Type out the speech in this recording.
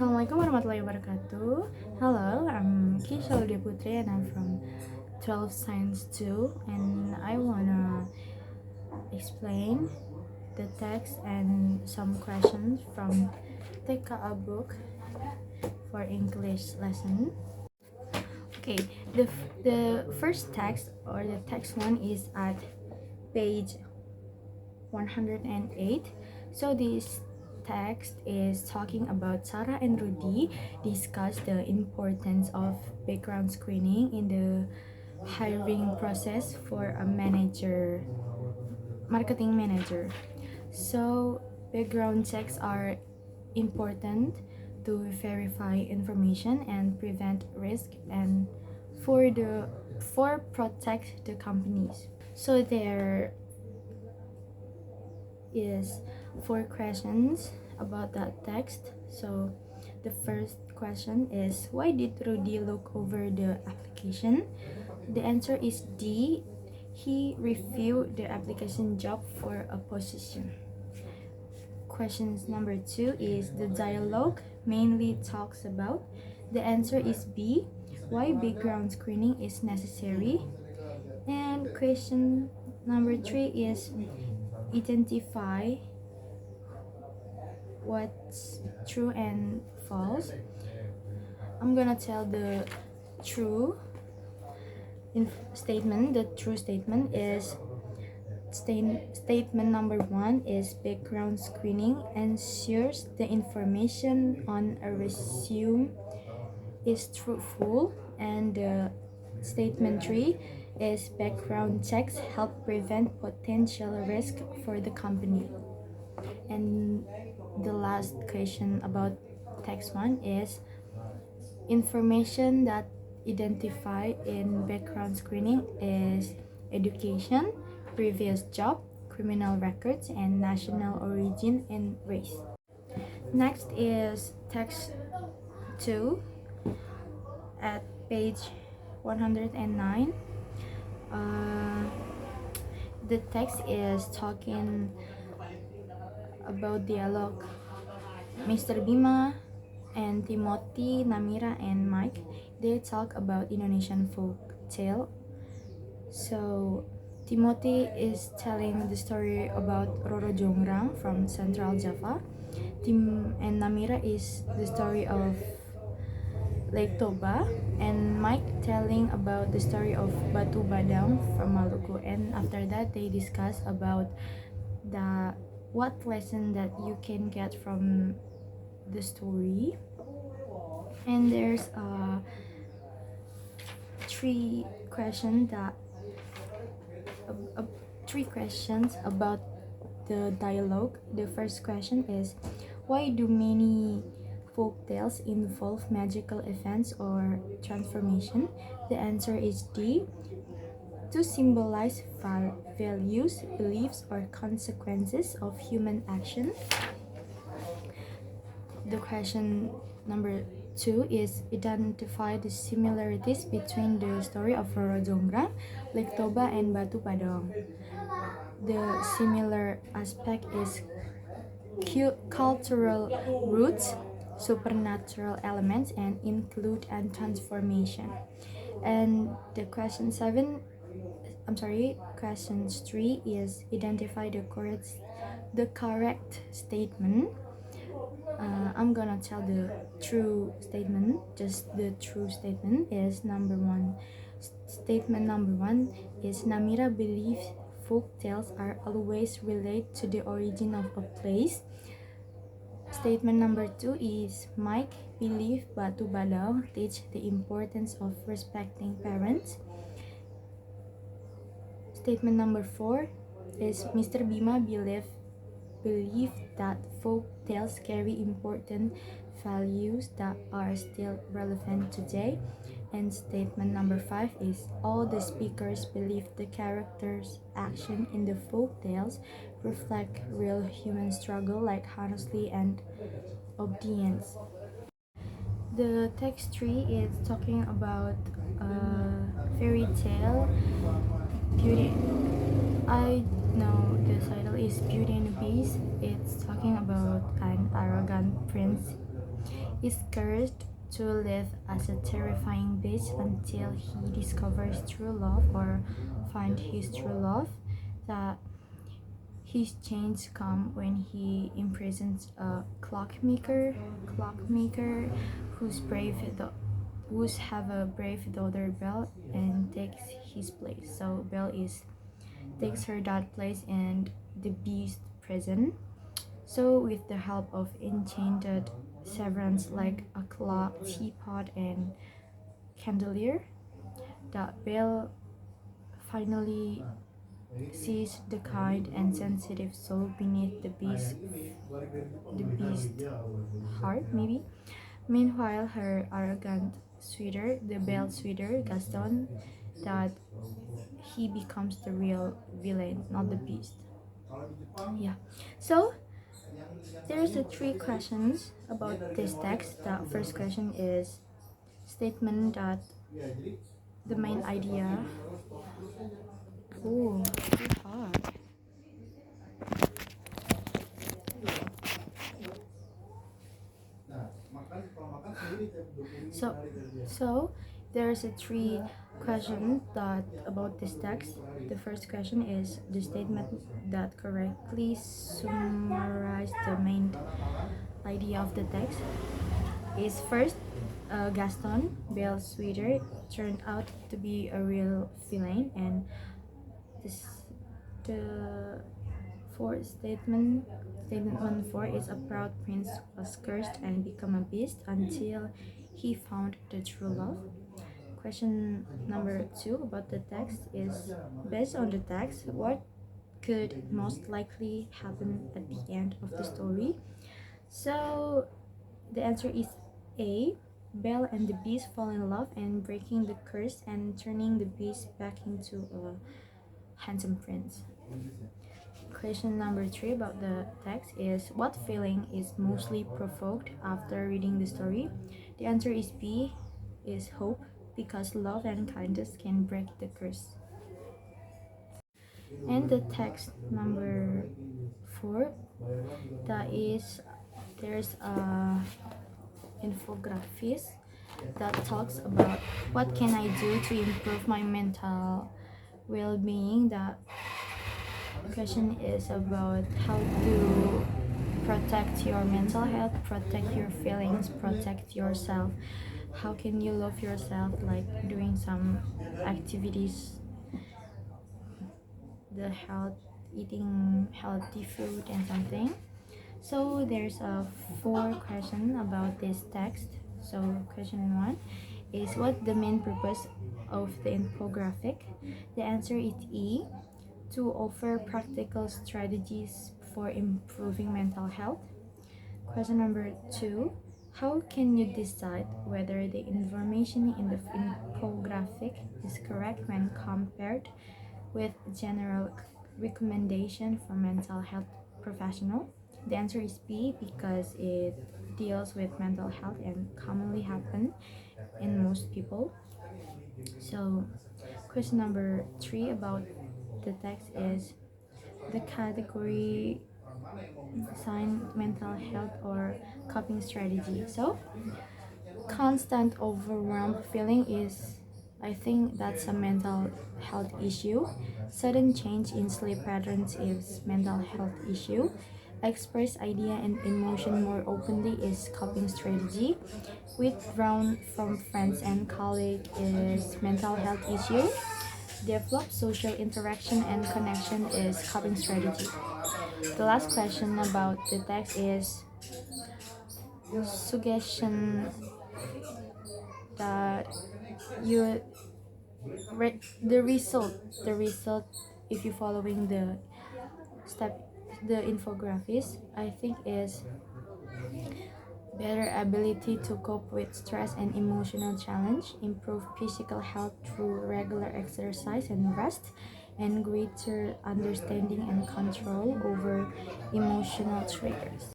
Assalamualaikum warahmatullahi wabarakatuh. Hello, I'm Kisha Putri and I'm from 12 Science 2 and I wanna explain the text and some questions from TKA book for English lesson. Okay, the first text or the text one is at page 108. So this text is talking about Sarah and Rudy discuss the importance of background screening in the hiring process for a marketing manager. So background checks are important to verify information and prevent risk and for protect the companies. So there is 4 questions about that text. So the first question is, why did Rudy look over the application? The answer is D. He reviewed the application job for a position. Questions number 2 is, the dialogue mainly talks about. The answer is B. Why background screening is necessary. And question number 3 is, identify what's true and false. I'm gonna tell the true statement. The true statement is statement number 1 is background screening ensures the information on a resume is truthful, and statement 3 is background checks help prevent potential risk for the company. And the last question about text 1 is, information that identified in background screening is education, previous job, criminal records, and national origin and race. Next is text 2 at page 109. The text is talking about dialogue. Mr. Bima and Timothy, Namira, and Mike, they talk about Indonesian folk tale. So Timothy is telling the story about Roro Jongrang from Central Java. And Namira is the story of Lake Toba, and Mike telling about the story of Batu Badang from Maluku. And after that, they discuss about the what lesson that you can get from the story. And there's three questions that three questions about the dialogue. The first question is, why do many folk tales involve magical events or transformation? The answer is D. To symbolize values, beliefs, or consequences of human action. The question number 2 is, identify the similarities between the story of Roro Jonggrang, Lake Toba, and Batu Padang. The similar aspect is cultural roots, supernatural elements, and include and transformation. And the question 3 is, identify the correct statement. I'm gonna tell the true statement. Just the true statement is number 1. Statement number 1 is, Namira believes folk tales are always related to the origin of a place. Statement number 2 is, Mike believes Batu Badau teach the importance of respecting parents. Statement number 4 is, Mr. Bima believe that folk tales carry important values that are still relevant today. And statement number 5 is, all the speakers believe the characters' action in the folk tales reflect real human struggle like honesty and obedience. The text 3 is talking about fairy tale Beauty. I know the title is Beauty and the Beast. It's talking about an arrogant prince is cursed to live as a terrifying beast until he discovers true love or find his true love. That his change come when he imprisons a clockmaker who's brave who's have a brave daughter Belle and takes his place. So Belle is takes her that place in the beast prison. So with the help of enchanted servants like a clock, teapot, and chandelier, that Belle finally sees the kind and sensitive soul beneath the beast heart, maybe. Meanwhile, her arrogant suitor, the Belle suitor, Gaston, that he becomes the real villain, not the beast. Yeah. So there's a three questions about this text. The first question is statement that the main idea. Oh, too hard. So, so there's a three question that about this text. The first question is the statement that correctly summarize the main idea of the text is first, Gaston, Belle's sweeter, turned out to be a real villain, and this the fourth statement four is a proud prince was cursed and become a beast until he found the true love. Question number two about the text is based on the text, what could most likely happen at the end of the story? So the answer is A. Belle and the Beast fall in love and breaking the curse and turning the Beast back into a handsome prince. Question number three about the text is what feeling is mostly provoked after reading the story? The answer is B, is hope, because love and kindness can break the curse. And the text number four, that is there's a infographics that talks about what can I do to improve my mental well-being. The question is about how to protect your mental health, protect your feelings, protect yourself. How can you love yourself, like doing some activities, the health, eating healthy food and something. So there's a four question about this text. So question one is what the main purpose of the infographic? The answer is E, to offer practical strategies for improving mental health. Question number two, how can you decide whether the information in the infographic is correct when compared with general recommendation for mental health professional? The answer is B, because it deals with mental health and commonly happen in most people. So question number three about the text is the category sign mental health or coping strategy. So constant overwhelmed feeling is, I think that's a mental health issue. Sudden change in sleep patterns is mental health issue. Express idea and emotion more openly is coping strategy. Withdrawn from friends and colleagues is mental health issue. Develop social interaction and connection is coping strategy. The last question about the text is suggestion that you the result if you're following the step, the infographics, I think is better ability to cope with stress and emotional challenge, improve physical health through regular exercise and rest, and greater understanding and control over emotional triggers.